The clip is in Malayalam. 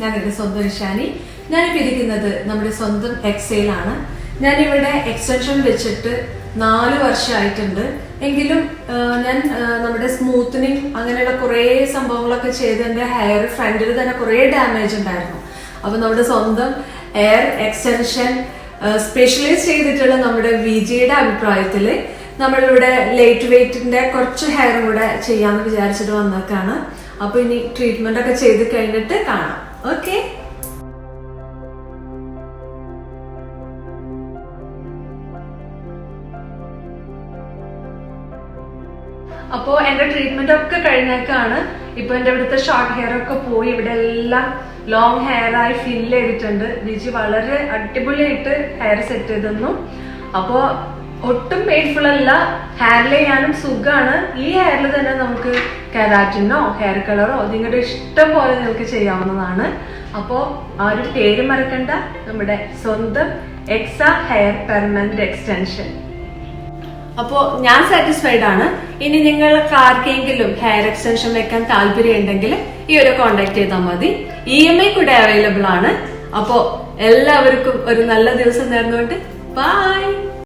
ഞാൻ എന്റെ സ്വന്തം ഇഷാനി. ഞാനിപ്പോൾ ഇരിക്കുന്നത് നമ്മുടെ സ്വന്തം എക്സൈലാണ്. ഞാനിവിടെ എക്സ്റ്റൻഷൻ വെച്ചിട്ട് 4 വർഷമായിട്ടുണ്ട്. എങ്കിലും ഞാൻ നമ്മുടെ സ്മൂത്തനിങ് അങ്ങനെയുള്ള കുറേ സംഭവങ്ങളൊക്കെ ചെയ്ത് എൻ്റെ ഹെയർ ഫ്രണ്ടിൽ തന്നെ കുറേ ഡാമേജ് ഉണ്ടായിരുന്നു. അപ്പൊ നമ്മുടെ സ്വന്തം ഹെയർ എക്സ്റ്റൻഷൻ സ്പെഷ്യലൈസ് ചെയ്തിട്ടുള്ള നമ്മുടെ വിജിയുടെ അഭിപ്രായത്തില് നമ്മളിവിടെ ലൈറ്റ് വെയ്റ്റിന്റെ കുറച്ച് ഹെയർ കൂടെ ചെയ്യാന്ന് വിചാരിച്ചിട്ട് വന്നേക്കാണ്. അപ്പൊ ഇനി ട്രീറ്റ്മെന്റ് ഒക്കെ ചെയ്ത് കഴിഞ്ഞിട്ട് കാണാം. ഓക്കെ. അപ്പോ എന്റെ ട്രീറ്റ്മെന്റ് ഒക്കെ കഴിഞ്ഞേക്കാണ്. ഇപ്പൊ എന്റെ ഇവിടുത്തെ ഷോർട്ട് ഹെയർ ഒക്കെ പോയി ഇവിടെ എല്ലാം ലോങ് ഹെയർ ആയി ഫില്ല് ചെയ്തിട്ടുണ്ട്. വിജി വളരെ അടിപൊളിയായിട്ട് ഹെയർ സെറ്റ് ചെയ്തിരുന്നു. അപ്പോ ഒട്ടും പെയിൻഫുൾ അല്ല, ഹാൻഡിൽ ചെയ്യാനും സുഖമാണ്. ഈ ഹെയറിൽ തന്നെ നമുക്ക് കെരാറ്റിനോ ഹെയർ കളറോ നിങ്ങളുടെ ഇഷ്ടം പോലെ നിങ്ങൾക്ക് ചെയ്യാവുന്നതാണ്. അപ്പോ ആ ഒരു പേര് മറക്കണ്ട, നമ്മുടെ സ്വന്തം എക്സ ഹെയർ പെർമനന്റ് എക്സ്റ്റൻഷൻ. അപ്പോ ഞാൻ സാറ്റിസ്ഫൈഡ് ആണ്. ഇനി നിങ്ങൾക്ക് ആർക്കെങ്കിലും ഹെയർ എക്സ്റ്റൻഷൻ വെക്കാൻ താല്പര്യം ഉണ്ടെങ്കിൽ ഈ ഒരു കോണ്ടാക്ട് ചെയ്താൽ മതി. EMI കൂടെ അവൈലബിൾ ആണ്. അപ്പോ എല്ലാവർക്കും ഒരു നല്ല ദിവസം നേർന്നുകൊണ്ട് ബൈ.